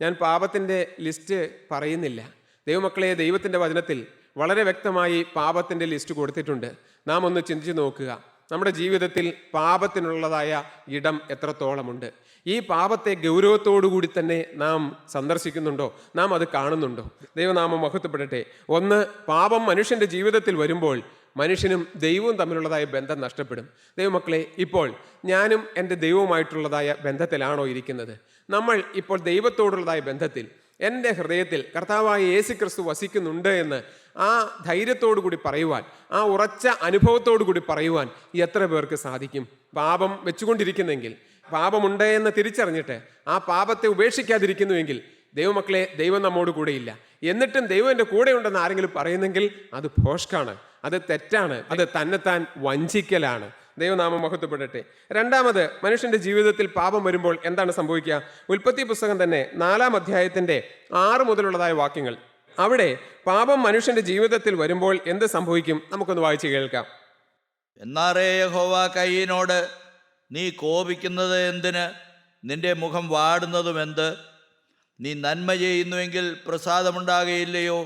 ഞാൻ പാപത്തിൻ്റെ ലിസ്റ്റ് പറയുന്നില്ല. ദൈവമക്കളെ, ദൈവത്തിൻ്റെ വചനത്തിൽ വളരെ വ്യക്തമായി പാപത്തിൻ്റെ ലിസ്റ്റ് കൊടുത്തിട്ടുണ്ട്. നാം ഒന്ന് ചിന്തിച്ചു നോക്കുക. നമ്മുടെ ജീവിതത്തിൽ പാപത്തിനുള്ളതായ ഇടം എത്രത്തോളമുണ്ട്? ഈ പാപത്തെ ഗൗരവത്തോടുകൂടി തന്നെ നാം സന്ദർശിക്കുന്നുണ്ടോ? നാം അത് കാണുന്നുണ്ടോ? ദൈവനാമം മഹത്വപ്പെടട്ടെ. ഒന്ന്, പാപം മനുഷ്യൻ്റെ ജീവിതത്തിൽ വരുമ്പോൾ മനുഷ്യനും ദൈവവും തമ്മിലുള്ളതായ ബന്ധം നഷ്ടപ്പെടും. ദൈവമക്കളെ, ഇപ്പോൾ ഞാനും എൻ്റെ ദൈവവുമായിട്ടുള്ളതായ ബന്ധത്തിലാണോ ഇരിക്കുന്നത്? നമ്മൾ ഇപ്പോൾ ദൈവത്തോടുള്ളതായ ബന്ധത്തിൽ, എൻ്റെ ഹൃദയത്തിൽ കർത്താവായ യേശു ക്രിസ്തു വസിക്കുന്നുണ്ട് എന്ന് ആ ധൈര്യത്തോടു കൂടി പറയുവാൻ, ആ ഉറച്ച അനുഭവത്തോടു കൂടി പറയുവാൻ എത്ര പേർക്ക് സാധിക്കും? പാപം വെച്ചുകൊണ്ടിരിക്കുന്നെങ്കിൽ, പാപമുണ്ട് എന്ന് തിരിച്ചറിഞ്ഞിട്ട് ആ പാപത്തെ ഉപേക്ഷിക്കാതിരിക്കുന്നുവെങ്കിൽ, ദൈവമക്കളെ, ദൈവം നമ്മോട് കൂടെയില്ല. എന്നിട്ടും ദൈവം എൻ്റെ കൂടെ ഉണ്ടെന്ന് ആരെങ്കിലും പറയുന്നെങ്കിൽ അത് ഭോഷ്കാണ്, അത് തെറ്റാണ്, അത് തന്നെത്താൻ വഞ്ചിക്കലാണ്. ദൈവനാമം മഹത്വപ്പെടട്ടെ. രണ്ടാമത്, മനുഷ്യന്റെ ജീവിതത്തിൽ പാപം വരുമ്പോൾ എന്താണ് സംഭവിക്കുക? ഉൽപ്പത്തി പുസ്തകം തന്നെ 4-ാം അധ്യായത്തിന്റെ 6 മുതലുള്ളതായ വാക്യങ്ങൾ. അവിടെ പാപം മനുഷ്യന്റെ ജീവിതത്തിൽ വരുമ്പോൾ എന്ത് സംഭവിക്കും? നമുക്കൊന്ന് വായിച്ച് കേൾക്കാം. എന്നാറേ യഹോവ കയീനോട്, നീ കോപിക്കുന്നത് എന്തിന്? നിന്റെ മുഖം വാടുന്നതും എന്ത്? നീ നന്മ ചെയ്യുന്നുവെങ്കിൽ പ്രസാദമുണ്ടാകുകയില്ലയോ?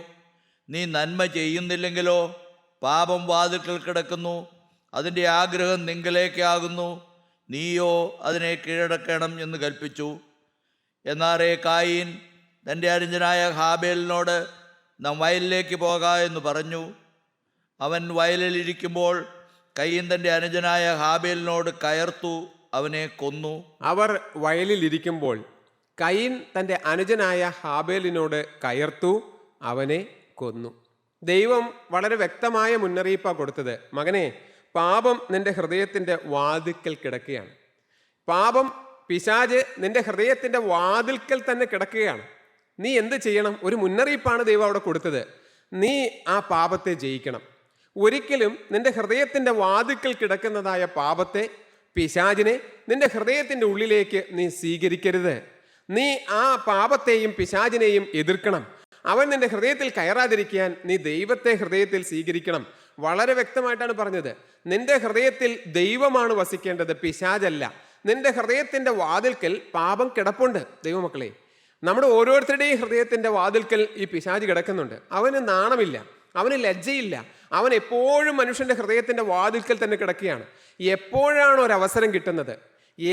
നീ നന്മ ചെയ്യുന്നില്ലെങ്കിലോ? പാപം വാതിൽക്കൽ കിടക്കുന്നു, അതിൻ്റെ ആഗ്രഹം നിങ്കലേക്കാകുന്നു, നീയോ അതിനെ കീഴടക്കണം എന്ന് കൽപ്പിച്ചു. എന്നാറേ കായീൻ തൻ്റെ അനുജനായ ഹാബേലിനോട്, നാം വയലിലേക്ക് പോകാം എന്ന് പറഞ്ഞു. അവൻ വയലിലിരിക്കുമ്പോൾ കയീൻ തൻ്റെ അനുജനായ ഹാബേലിനോട് കയർത്തു, അവനെ കൊന്നു. അവർ വയലിലിരിക്കുമ്പോൾ കയീൻ തൻ്റെ അനുജനായ ഹാബേലിനോട് കയർത്തു, അവനെ കൊന്നു. ദൈവം വളരെ വ്യക്തമായ മുന്നറിയിപ്പാണ് കൊടുത്തത്. മകനെ, പാപം നിന്റെ ഹൃദയത്തിൻ്റെ വാതിൽക്കൽ കിടക്കുകയാണ്. പാപം, പിശാച് നിന്റെ ഹൃദയത്തിൻ്റെ വാതിൽക്കൽ തന്നെ കിടക്കുകയാണ്. നീ എന്ത് ചെയ്യണം? ഒരു മുന്നറിയിപ്പാണ് ദൈവം അവിടെ കൊടുത്തത്. നീ ആ പാപത്തെ ജയിക്കണം. ഒരിക്കലും നിന്റെ ഹൃദയത്തിൻ്റെ വാതിൽക്കൽ കിടക്കുന്നതായ പാപത്തെ, പിശാചിനെ നിന്റെ ഹൃദയത്തിൻ്റെ ഉള്ളിലേക്ക് നീ സ്വീകരിക്കരുത്. നീ ആ പാപത്തെയും പിശാചിനെയും എതിർക്കണം. അവൻ നിന്റെ ഹൃദയത്തിൽ കയറാതിരിക്കാൻ നീ ദൈവത്തെ ഹൃദയത്തിൽ സ്വീകരിക്കണം. വളരെ വ്യക്തമായിട്ടാണ് പറഞ്ഞത്. നിന്റെ ഹൃദയത്തിൽ ദൈവമാണ് വസിക്കേണ്ടത്, പിശാചല്ല. നിന്റെ ഹൃദയത്തിൻ്റെ വാതിൽക്കൽ പാപം കിടപ്പുണ്ട്. ദൈവമക്കളെ, നമ്മുടെ ഓരോരുത്തരുടെയും ഹൃദയത്തിൻ്റെ വാതിൽക്കൽ ഈ പിശാച് കിടക്കുന്നുണ്ട്. അവന് നാണമില്ല, അവന് ലജ്ജയില്ല. അവൻ എപ്പോഴും മനുഷ്യൻ്റെ ഹൃദയത്തിൻ്റെ വാതിൽക്കൽ തന്നെ കിടക്കുകയാണ്. എപ്പോഴാണ് ഒരു അവസരം കിട്ടുന്നത്,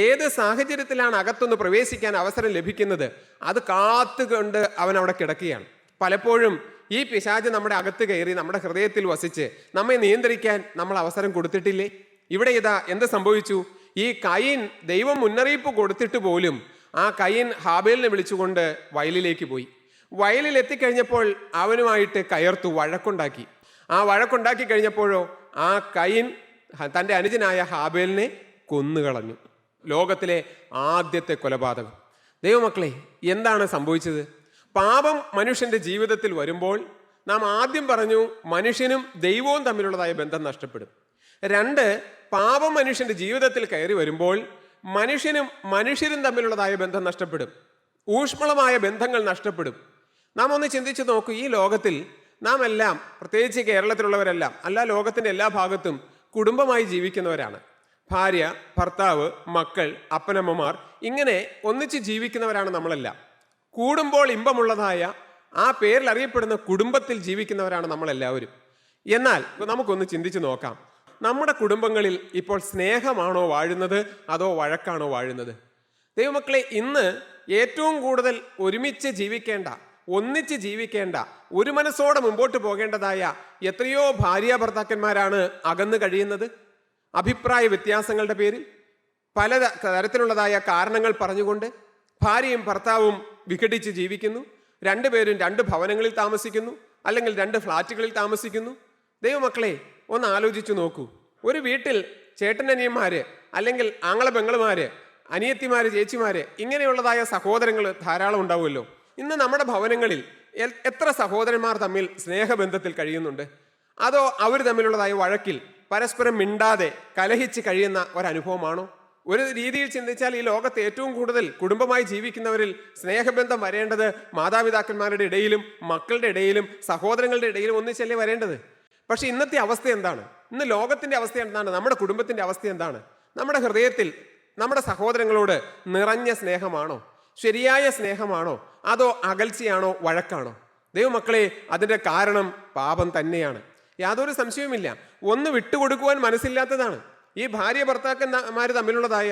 ഏത് സാഹചര്യത്തിലാണ് അകത്തൊന്ന് പ്രവേശിക്കാൻ അവസരം ലഭിക്കുന്നത്, അത് കാത്തുകൊണ്ട് അവൻ അവിടെ കിടക്കുകയാണ്. പലപ്പോഴും ഈ പിശാച് നമ്മുടെ അകത്ത് കയറി നമ്മുടെ ഹൃദയത്തിൽ വസിച്ച് നമ്മെ നിയന്ത്രിക്കാൻ നമ്മൾ അവസരം കൊടുത്തിട്ടില്ലേ? ഇവിടെ ഇതാ എന്ത് സംഭവിച്ചു? ഈ കയീൻ ദൈവം മുന്നറിയിപ്പ് കൊടുത്തിട്ട് പോലും ആ കയീൻ ഹാബേലിനെ വിളിച്ചുകൊണ്ട് വയലിലേക്ക് പോയി. വയലിൽ എത്തിക്കഴിഞ്ഞപ്പോൾ അവനുമായിട്ട് കയർത്തു, വഴക്കുണ്ടാക്കി. ആ വഴക്കുണ്ടാക്കി കഴിഞ്ഞപ്പോഴോ ആ കയീൻ തൻ്റെ അനുജനായ ഹാബേലിനെ കൊന്നുകളഞ്ഞു. ലോകത്തിലെ ആദ്യത്തെ കൊലപാതകം. ദൈവമക്കളെ, എന്താണ് സംഭവിച്ചത്? പാപം മനുഷ്യന്റെ ജീവിതത്തിൽ വരുമ്പോൾ നാം ആദ്യം പറഞ്ഞു, മനുഷ്യനും ദൈവവും തമ്മിലുള്ളതായ ബന്ധം നഷ്ടപ്പെടും. 2, പാപം മനുഷ്യന്റെ ജീവിതത്തിൽ കയറി വരുമ്പോൾ മനുഷ്യരും തമ്മിലുള്ളതായ ബന്ധം നഷ്ടപ്പെടും. ഊഷ്മളമായ ബന്ധങ്ങൾ നഷ്ടപ്പെടും. നാം ഒന്ന് ചിന്തിച്ചു നോക്കൂ. ഈ ലോകത്തിൽ നാം എല്ലാം, പ്രത്യേകിച്ച് കേരളത്തിലുള്ളവരെല്ലാം അല്ല, ലോകത്തിന്റെ എല്ലാ ഭാഗത്തും കുടുംബമായി ജീവിക്കുന്നവരാണ്. ഭാര്യ, ഭർത്താവ്, മക്കൾ, അപ്പനമ്മമാർ, ഇങ്ങനെ ഒന്നിച്ച് ജീവിക്കുന്നവരാണ് നമ്മളെല്ലാം. കൂടുമ്പോൾ ഇമ്പമുള്ളതായ ആ പേരിൽ അറിയപ്പെടുന്ന കുടുംബത്തിൽ ജീവിക്കുന്നവരാണ് നമ്മളെല്ലാവരും. എന്നാൽ നമുക്കൊന്ന് ചിന്തിച്ചു നോക്കാം, നമ്മുടെ കുടുംബങ്ങളിൽ ഇപ്പോൾ സ്നേഹമാണോ വാഴുന്നത്, അതോ വഴക്കാണോ വാഴുന്നത്? ദൈവമക്കളെ, ഇന്ന് ഏറ്റവും കൂടുതൽ ഒരുമിച്ച് ജീവിക്കേണ്ട, ഒന്നിച്ച് ജീവിക്കേണ്ട, ഒരു മനസ്സോടെ മുമ്പോട്ട് പോകേണ്ടതായ എത്രയോ ഭാര്യ ഭർത്താക്കന്മാരാണ് അകന്നു കഴിയുന്നത്. അഭിപ്രായ വ്യത്യാസങ്ങളുടെ പേരിൽ, പല തരത്തിലുള്ളതായ കാരണങ്ങൾ പറഞ്ഞുകൊണ്ട് ഭാര്യയും ഭർത്താവും വിഘടിച്ച് ജീവിക്കുന്നു. 2 പേരും 2 ഭവനങ്ങളിൽ താമസിക്കുന്നു, അല്ലെങ്കിൽ 2 ഫ്ലാറ്റുകളിൽ താമസിക്കുന്നു. ദൈവമക്കളെ, ഒന്ന് ആലോചിച്ചു നോക്കൂ. ഒരു വീട്ടിൽ ചേട്ടനനിയന്മാര്, അല്ലെങ്കിൽ ആങ്ങള പെങ്ങളുമാര്, അനിയത്തിമാര്, ചേച്ചിമാര്, ഇങ്ങനെയുള്ളതായ സഹോദരങ്ങൾ ധാരാളം ഉണ്ടാവുമല്ലോ. ഇന്ന് നമ്മുടെ ഭവനങ്ങളിൽ എത്ര സഹോദരന്മാർ തമ്മിൽ സ്നേഹബന്ധത്തിൽ കഴിയുന്നുണ്ട്? അതോ അവർ തമ്മിലുള്ളതായ വഴക്കിൽ പരസ്പരം മിണ്ടാതെ കലഹിച്ച് കഴിയുന്ന ഒരനുഭവമാണോ? ഒരു രീതിയിൽ ചിന്തിച്ചാൽ ഈ ലോകത്ത് ഏറ്റവും കൂടുതൽ കുടുംബമായി ജീവിക്കുന്നവരിൽ സ്നേഹബന്ധം വരേണ്ടത് മാതാപിതാക്കന്മാരുടെ ഇടയിലും മക്കളുടെ ഇടയിലും സഹോദരങ്ങളുടെ ഇടയിലും ഒന്നിച്ചല്ലേ വരേണ്ടത്. പക്ഷെ ഇന്നത്തെ അവസ്ഥ എന്താണ്? ഇന്ന് ലോകത്തിന്റെ അവസ്ഥ എന്താണ്? നമ്മുടെ കുടുംബത്തിന്റെ അവസ്ഥ എന്താണ്? നമ്മുടെ ഹൃദയത്തിൽ നമ്മുടെ സഹോദരങ്ങളോട് നിറഞ്ഞ സ്നേഹമാണോ? ശരിയായ സ്നേഹമാണോ? അതോ അകൽച്ചയാണോ? വഴക്കാണോ? ദൈവമക്കളെ, അതിൻ്റെ കാരണം പാപം തന്നെയാണ്, യാതൊരു സംശയവുമില്ല. ഒന്ന് വിട്ടുകൊടുക്കുവാൻ മനസ്സില്ലാത്തതാണ്. ഈ ഭാര്യ ഭർത്താക്കന്മാർ തമ്മിലുള്ളതായ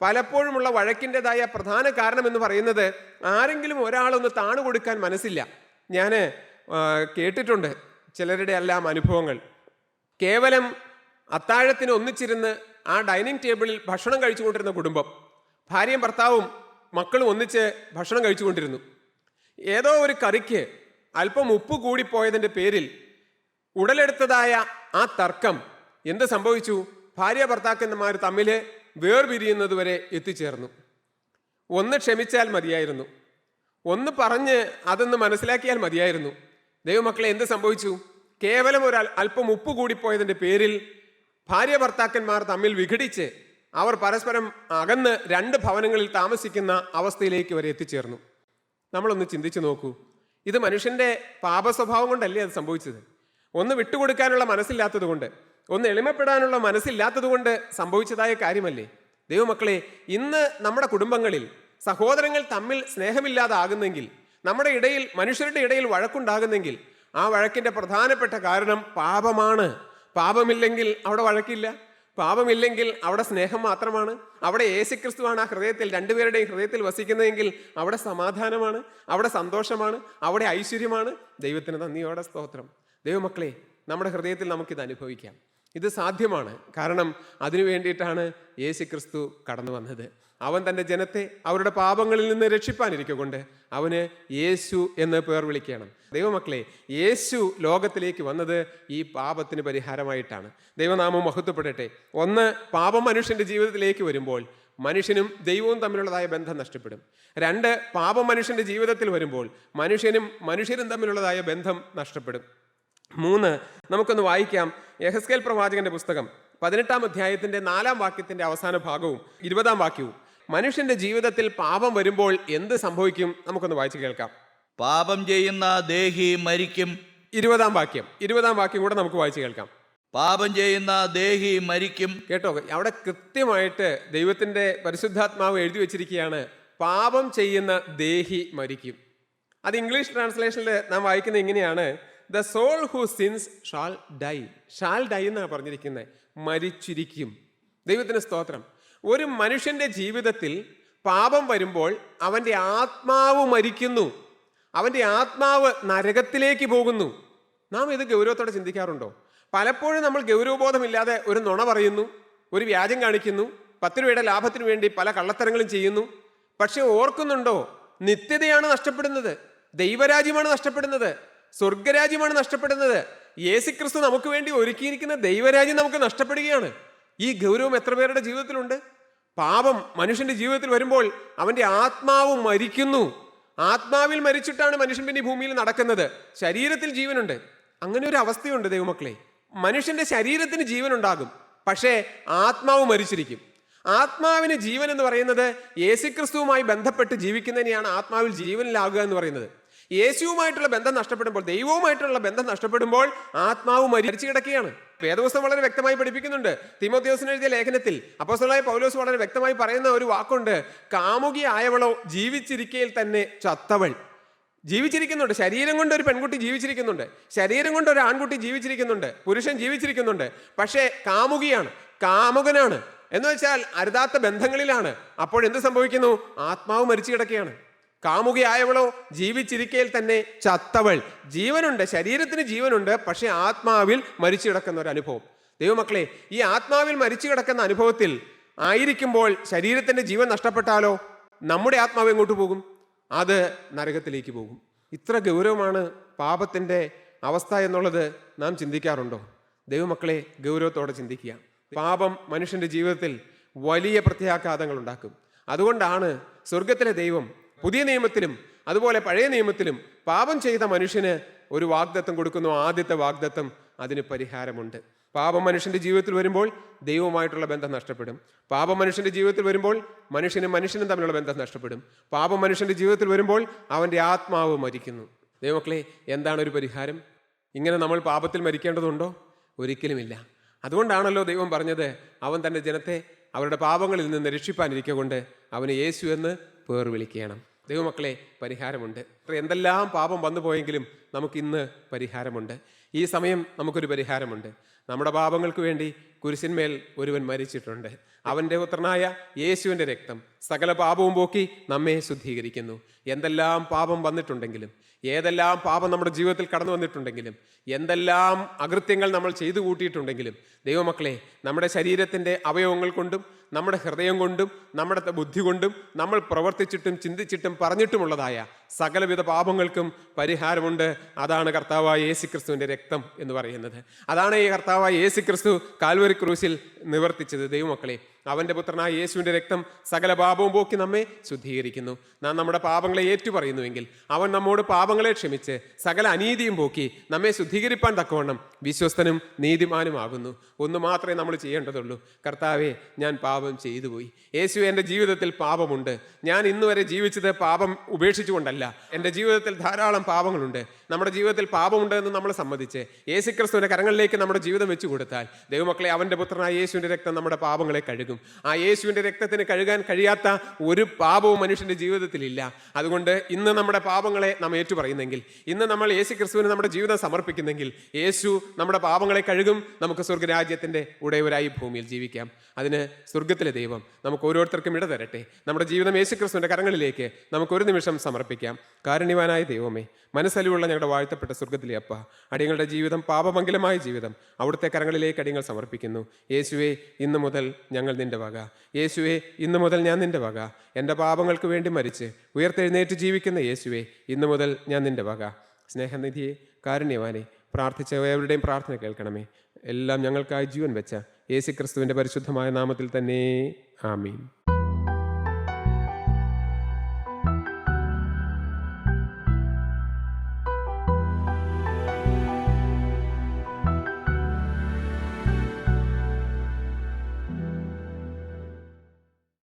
പലപ്പോഴുമുള്ള വഴക്കിൻ്റെതായ പ്രധാന കാരണം എന്ന് പറയുന്നത് ആരെങ്കിലും ഒരാളൊന്ന് താണു കൊടുക്കാൻ മനസ്സില്ല. ഞാൻ കേട്ടിട്ടുണ്ട് ചിലരുടെ എല്ലാം അനുഭവങ്ങൾ. കേവലം അത്താഴത്തിന് ഒന്നിച്ചിരുന്ന് ആ ഡൈനിങ് ടേബിളിൽ ഭക്ഷണം കഴിച്ചുകൊണ്ടിരുന്ന കുടുംബം, ഭാര്യയും ഭർത്താവും മക്കളും ഒന്നിച്ച് ഭക്ഷണം കഴിച്ചുകൊണ്ടിരുന്നു. ഏതോ ഒരു കറിക്ക് അല്പം ഉപ്പ് കൂടിപ്പോയതിൻ്റെ പേരിൽ ഉടലെടുത്തതായ ആ തർക്കം എന്ത് സംഭവിച്ചു? ഭാര്യ ഭർത്താക്കന്മാർ തമ്മിൽ വേർപിരിയുന്നത് വരെ എത്തിച്ചേർന്നു. ഒന്ന് ക്ഷമിച്ചാൽ മതിയായിരുന്നു, ഒന്ന് പറഞ്ഞ് അതൊന്ന് മനസ്സിലാക്കിയാൽ മതിയായിരുന്നു. ദൈവമക്കളെ, എന്ത് സംഭവിച്ചു? കേവലം ഒരു അല്പം ഉപ്പ് കൂടിപ്പോയതിൻ്റെ പേരിൽ ഭാര്യ ഭർത്താക്കന്മാർ തമ്മിൽ വിഘടിച്ച് അവർ പരസ്പരം അകന്ന് 2 ഭവനങ്ങളിൽ താമസിക്കുന്ന അവസ്ഥയിലേക്ക് വരെ എത്തിച്ചേർന്നു. നമ്മളൊന്ന് ചിന്തിച്ചു നോക്കൂ. ഇത് മനുഷ്യൻ്റെ പാപസ്വഭാവം കൊണ്ടല്ലേ അത് സംഭവിച്ചത്? ഒന്ന് വിട്ടുകൊടുക്കാനുള്ള മനസ്സില്ലാത്തത് കൊണ്ട്, ഒന്ന് എളിമപ്പെടാനുള്ള മനസ്സില്ലാത്തത് കൊണ്ട് സംഭവിച്ചതായ കാര്യമല്ലേ? ദൈവമക്കളെ, ഇന്ന് നമ്മുടെ കുടുംബങ്ങളിൽ സഹോദരങ്ങൾ തമ്മിൽ സ്നേഹമില്ലാതാകുന്നെങ്കിൽ, നമ്മുടെ ഇടയിൽ മനുഷ്യരുടെ ഇടയിൽ വഴക്കുണ്ടാകുന്നെങ്കിൽ, ആ വഴക്കിൻ്റെ പ്രധാനപ്പെട്ട കാരണം പാപമാണ്. പാപമില്ലെങ്കിൽ അവിടെ വഴക്കില്ല, പാപമില്ലെങ്കിൽ അവിടെ സ്നേഹം മാത്രമാണ്. അവിടെ യേശുക്രിസ്തുവാണ് ആ ഹൃദയത്തിൽ, 2 പേരുടെയും ഹൃദയത്തിൽ വസിക്കുന്നതെങ്കിൽ അവിടെ സമാധാനമാണ്, അവിടെ സന്തോഷമാണ്, അവിടെ ഐശ്വര്യമാണ്. ദൈവത്തിന് നന്ദിയോടെ സ്തോത്രം. ദൈവമക്കളെ, നമ്മുടെ ഹൃദയത്തിൽ നമുക്കിത് അനുഭവിക്കാം. ഇത് സാധ്യമാണ്. കാരണം അതിനു വേണ്ടിയിട്ടാണ് യേശുക്രിസ്തു കടന്നു വന്നത്. അവൻ തൻ്റെ ജനത്തെ അവരുടെ പാപങ്ങളിൽ നിന്ന് രക്ഷിപ്പാനിരിക്കൊണ്ട് അവന് യേശു എന്ന് പേർ വിളിക്കണം. ദൈവമക്കളെ, യേശു ലോകത്തിലേക്ക് വന്നത് ഈ പാപത്തിന് പരിഹാരമായിട്ടാണ്. ദൈവനാമം മഹത്വപ്പെടട്ടെ. ഒന്ന്, പാപം മനുഷ്യൻ്റെ ജീവിതത്തിലേക്ക് വരുമ്പോൾ മനുഷ്യനും ദൈവവും തമ്മിലുള്ളതായ ബന്ധം നഷ്ടപ്പെടും. 2, പാപം മനുഷ്യൻ്റെ ജീവിതത്തിൽ വരുമ്പോൾ മനുഷ്യരും തമ്മിലുള്ളതായ ബന്ധം നഷ്ടപ്പെടും. 3, നമുക്കൊന്ന് വായിക്കാം യെഹെസ്കേൽ പ്രവാചകന്റെ പുസ്തകം 18-ാം അധ്യായത്തിന്റെ 4-ാം വാക്യത്തിന്റെ അവസാന ഭാഗവും 20-ാം വാക്യവും. മനുഷ്യന്റെ ജീവിതത്തിൽ പാപം വരുമ്പോൾ എന്ത് സംഭവിക്കും? നമുക്കൊന്ന് വായിച്ചു കേൾക്കാം. പാപം ചെയ്യുന്ന ദേഹി മരിക്കും. 20-ാം വാക്യം കൂടെ നമുക്ക് വായിച്ചു കേൾക്കാം. പാപം ചെയ്യുന്ന ദേഹി മരിക്കും. കേട്ടോ, അവിടെ കൃത്യമായിട്ട് ദൈവത്തിന്റെ പരിശുദ്ധാത്മാവ് എഴുതി വെച്ചിരിക്കുകയാണ്, പാപം ചെയ്യുന്ന ദേഹി മരിക്കും. അത് ഇംഗ്ലീഷ് ട്രാൻസ്ലേഷനിൽ നാം വായിക്കുന്നത് ഇങ്ങനെയാണ്, the soul who sins shall die എന്നാണ് പറഞ്ഞിരിക്കുന്നത്. മരിച്ചിരിക്കും. ദൈവത്തിന് സ്തോത്രം. ഒരു മനുഷ്യന്റെ ജീവിതത്തിൽ പാപം വരുമ്പോൾ അവൻ്റെ ആത്മാവ് മരിക്കുന്നു, അവൻ്റെ ആത്മാവ് നരകത്തിലേക്ക് പോകുന്നു. നാം ഇത് ഗൗരവത്തോടെ ചിന്തിക്കാറുണ്ടോ? പലപ്പോഴും നമ്മൾ ഗൗരവബോധമില്ലാതെ ഒരു നുണ പറയുന്നു, ഒരു വ്യാജം കാണിക്കുന്നു, 10 രൂപയുടെ ലാഭത്തിന് വേണ്ടി പല കള്ളത്തരങ്ങളും ചെയ്യുന്നു. പക്ഷെ ഓർക്കുന്നുണ്ടോ, നിത്യതയാണ് നഷ്ടപ്പെടുന്നത്, ദൈവരാജ്യമാണ് നഷ്ടപ്പെടുന്നത്, സ്വർഗരാജ്യമാണ് നഷ്ടപ്പെടുന്നത്. യേശുക്രിസ്തു നമുക്ക് വേണ്ടി ഒരുക്കിയിരിക്കുന്ന ദൈവരാജ്യം നമുക്ക് നഷ്ടപ്പെടുകയാണ്. ഈ ഗൗരവം എത്ര പേരുടെ ജീവിതത്തിലുണ്ട്? പാപം മനുഷ്യന്റെ ജീവിതത്തിൽ വരുമ്പോൾ അവന്റെ ആത്മാവ് മരിക്കുന്നു. ആത്മാവിൽ മരിച്ചിട്ടാണ് മനുഷ്യൻ പിന്നെ ഭൂമിയിൽ നടക്കുന്നത്. ശരീരത്തിൽ ജീവനുണ്ട്. അങ്ങനെ ഒരു അവസ്ഥയുണ്ട് ദൈവമക്കളെ. മനുഷ്യന്റെ ശരീരത്തിന് ജീവനുണ്ടാകും, പക്ഷേ ആത്മാവ് മരിച്ചിരിക്കും. ആത്മാവിന് ജീവൻ എന്ന് പറയുന്നത് യേശുക്രിസ്തുവുമായി ബന്ധപ്പെട്ട് ജീവിക്കുന്നതിനെയാണ് ആത്മാവിൽ ജീവനിലാകുക എന്ന് പറയുന്നത്. യേശുവുമായിട്ടുള്ള ബന്ധം നഷ്ടപ്പെടുമ്പോൾ, ദൈവവുമായിട്ടുള്ള ബന്ധം നഷ്ടപ്പെടുമ്പോൾ ആത്മാവ് മരിച്ചു കിടക്കുകയാണ്. വേദപുസ്തകം വളരെ വ്യക്തമായി പഠിപ്പിക്കുന്നുണ്ട്. തീമോഥെയോസിന് എഴുതിയ ലേഖനത്തിൽ അപ്പോസ്തലനായ പൗലോസ് വളരെ വ്യക്തമായി പറയുന്ന ഒരു വാക്കുണ്ട്, കാമുകിയായവളോ ജീവിച്ചിരിക്കയിൽ തന്നെ ചത്തവൾ. ജീവിച്ചിരിക്കുന്നുണ്ട്, ശരീരം കൊണ്ട് ഒരു പെൺകുട്ടി ജീവിച്ചിരിക്കുന്നുണ്ട്, ശരീരം കൊണ്ട് ഒരു ആൺകുട്ടി ജീവിച്ചിരിക്കുന്നുണ്ട്, പുരുഷൻ ജീവിച്ചിരിക്കുന്നുണ്ട്. പക്ഷേ കാമുകിയാണ്, കാമുകനാണ് എന്ന് വെച്ചാൽ അരുതാത്ത ബന്ധങ്ങളിലാണ്. അപ്പോൾ എന്ത് സംഭവിക്കുന്നു? ആത്മാവ് മരിച്ചു കിടക്കുകയാണ്. കാമുകിയായവളോ ജീവിച്ചിരിക്കയിൽ തന്നെ ചത്തവൾ. ജീവനുണ്ട്, ശരീരത്തിന് ജീവനുണ്ട്, പക്ഷെ ആത്മാവിൽ മരിച്ചു കിടക്കുന്ന ഒരു അനുഭവം. ദൈവമക്കളെ, ഈ ആത്മാവിൽ മരിച്ചു കിടക്കുന്ന അനുഭവത്തിൽ ആയിരിക്കുമ്പോൾ ശരീരത്തിന്റെ ജീവൻ നഷ്ടപ്പെട്ടാലോ നമ്മുടെ ആത്മാവ് എങ്ങോട്ട് പോകും? അത് നരകത്തിലേക്ക് പോകും. ഇത്ര ഗൗരവമാണ് പാപത്തിന്റെ അവസ്ഥ എന്നുള്ളത് നാം ചിന്തിക്കാറുണ്ടോ? ദൈവമക്കളെ, ഗൗരവത്തോടെ ചിന്തിക്കുക. പാപം മനുഷ്യന്റെ ജീവിതത്തിൽ വലിയ പ്രത്യാഘാതങ്ങൾ ഉണ്ടാക്കും. അതുകൊണ്ടാണ് സ്വർഗത്തിലെ ദൈവം പുതിയ നിയമത്തിലും അതുപോലെ പഴയ നിയമത്തിലും പാപം ചെയ്ത മനുഷ്യന് ഒരു വാഗ്ദത്തം കൊടുക്കുന്നു. ആദ്യത്തെ വാഗ്ദത്തം, അതിന് പരിഹാരമുണ്ട്. പാപം മനുഷ്യന്റെ ജീവിതത്തിൽ വരുമ്പോൾ ദൈവവുമായിട്ടുള്ള ബന്ധം നഷ്ടപ്പെടും. പാപം മനുഷ്യന്റെ ജീവിതത്തിൽ വരുമ്പോൾ മനുഷ്യനും തമ്മിലുള്ള ബന്ധം നഷ്ടപ്പെടും. പാപം മനുഷ്യന്റെ ജീവിതത്തിൽ വരുമ്പോൾ അവൻ്റെ ആത്മാവ് മരിക്കുന്നു. ദൈവമക്കളെ, എന്താണ് ഒരു പരിഹാരം? ഇങ്ങനെ നമ്മൾ പാപത്തിൽ മരിക്കേണ്ടതുണ്ടോ? ഒരിക്കലുമില്ല. അതുകൊണ്ടാണല്ലോ ദൈവം പറഞ്ഞത്, അവൻ തൻ്റെ ജനത്തെ അവരുടെ പാപങ്ങളിൽ നിന്ന് രക്ഷിപ്പാനിരിക്കൊണ്ട് അവന് യേശു എന്ന് പേർ വിളിക്കണം. ദൈവമക്കളെ, പരിഹാരമുണ്ട്. എന്തെല്ലാം പാപം വന്നു പോയെങ്കിലും നമുക്കിന്ന് പരിഹാരമുണ്ട്. ഈ സമയം നമുക്കൊരു പരിഹാരമുണ്ട്. നമ്മുടെ പാപങ്ങൾക്ക് വേണ്ടി കുരിശിന്മേൽ ഒരുവൻ മരിച്ചിട്ടുണ്ട്. അവൻ്റെ പുത്രനായ യേശുവിൻ്റെ രക്തം സകല പാപവും പോക്കി നമ്മെ ശുദ്ധീകരിക്കുന്നു. എന്തെല്ലാം പാപം വന്നിട്ടുണ്ടെങ്കിലും, ഏതെല്ലാം പാപം നമ്മുടെ ജീവിതത്തിൽ കടന്നു വന്നിട്ടുണ്ടെങ്കിലും, എന്തെല്ലാം അകൃത്യങ്ങൾ നമ്മൾ ചെയ്തു കൂട്ടിയിട്ടുണ്ടെങ്കിലും, ദൈവമക്കളെ, നമ്മുടെ ശരീരത്തിൻ്റെ അവയവങ്ങൾ കൊണ്ടും നമ്മുടെ ഹൃദയം കൊണ്ടും നമ്മുടെ ബുദ്ധി കൊണ്ടും നമ്മൾ പ്രവർത്തിച്ചിട്ടും ചിന്തിച്ചിട്ടും പറഞ്ഞിട്ടുമുള്ളതായ സകലവിധ പാപങ്ങൾക്കും പരിഹാരമുണ്ട്. അതാണ് കർത്താവായ യേശുക്രിസ്തുവിൻ്റെ രക്തം എന്ന് പറയുന്നത്. അതാണ് ഈ കർത്താവായ യേശുക്രിസ്തു കാൽവരി ക്രൂശിൽ നിവർത്തിച്ചത്. ദൈവമക്കളെ, അവൻ്റെ പുത്രനായ യേശുവിൻ്റെ രക്തം സകല പാപവും പോക്കി നമ്മെ ശുദ്ധീകരിക്കുന്നു. നാം നമ്മുടെ പാപങ്ങളെ ഏറ്റുപറയുന്നുവെങ്കിൽ അവൻ നമ്മോട് പാപങ്ങളെ ക്ഷമിച്ച് സകല അനീതിയും പോക്കി നമ്മെ ശുദ്ധീകരിപ്പാൻ തക്കവണ്ണം വിശ്വസ്തനും നീതിമാനുമാകുന്നു. ഒന്ന് മാത്രമേ നമ്മൾ ചെയ്യേണ്ടതുള്ളൂ. കർത്താവേ, ഞാൻ പാപം ചെയ്തു പോയി. യേശു, എൻ്റെ ജീവിതത്തിൽ പാപമുണ്ട്. ഞാൻ ഇന്നുവരെ ജീവിച്ചത് പാപം ഉപേക്ഷിച്ചുകൊണ്ടല്ല. എൻ്റെ ജീവിതത്തിൽ ധാരാളം പാപങ്ങളുണ്ട്. നമ്മുടെ ജീവിതത്തിൽ പാപമുണ്ട് എന്ന് നമ്മൾ സമ്മതിച്ച് യേശുക്രിസ്തുവിൻ്റെ കരങ്ങളിലേക്ക് നമ്മുടെ ജീവിതം വെച്ചു കൊടുത്താൽ, ദൈവമക്കളെ, അവൻ്റെ പുത്രനായ യേശുവിൻ്റെ രക്തം നമ്മുടെ പാപങ്ങളെ കഴുകും. ആ യേശുവിൻ്റെ രക്തത്തിന് കഴുകാൻ കഴിയാത്ത ഒരു പാപവും മനുഷ്യൻ്റെ ജീവിതത്തിലില്ല. അതുകൊണ്ട് ഇന്ന് നമ്മുടെ പാപങ്ങളെ നാം ഏറ്റുപറയുന്നെങ്കിൽ, ഇന്ന് നമ്മൾ യേശുക്രിസ്തുവിന് നമ്മുടെ ജീവിതം സമർപ്പിക്കുന്നെങ്കിൽ, യേശു നമ്മുടെ പാപങ്ങളെ കഴുകും. നമുക്ക് സ്വർഗ്ഗരാജ്യത്തിൻ്റെ ഉടയവരായി ഭൂമിയിൽ ജീവിക്കാം. അതിന് സ്വർഗത്തിലെ ദൈവം നമുക്ക് ഓരോരുത്തർക്കും ഇട തരട്ടെ. നമ്മുടെ ജീവിതം യേശുക്രിസ്തുവിൻ്റെ കരങ്ങളിലേക്ക് നമുക്ക് ഒരു നിമിഷം സമർപ്പിക്കാം. കാരുണ്യവാനായ ദൈവമേ, മനസ്സലിവുള്ള ഞങ്ങളുടെ വാഴ്ത്തപ്പെട്ട സ്വർഗത്തിലെ അപ്പ, അടിയങ്ങളുടെ ജീവിതം, പാപമംഗലമായ ജീവിതം അവിടുത്തെ കരങ്ങളിലേക്ക് അടിയങ്ങൾ സമർപ്പിക്കുന്നു. യേശുവേ, ഇന്നു മുതൽ ഞങ്ങൾ നിന്റെ വക. യേശുവേ, ഇന്നു മുതൽ ഞാൻ നിന്റെ വക. എൻ്റെ പാപങ്ങൾക്ക് വേണ്ടി മരിച്ച് ഉയർത്തെഴുന്നേറ്റ് ജീവിക്കുന്ന യേശുവേ, ഇന്നു മുതൽ ഞാൻ നിന്റെ വക. സ്നേഹനിധിയെ, കാരുണ്യവാനെ, പ്രാർത്ഥിച്ച ഏവരുടെയും പ്രാർത്ഥന കേൾക്കണമേ. എല്ലാം ഞങ്ങൾക്കായി ജീവൻ വെച്ച യേശുക്രിസ്തുവിൻ്റെ പരിശുദ്ധമായ നാമത്തിൽ തന്നെ, ആമീൻ.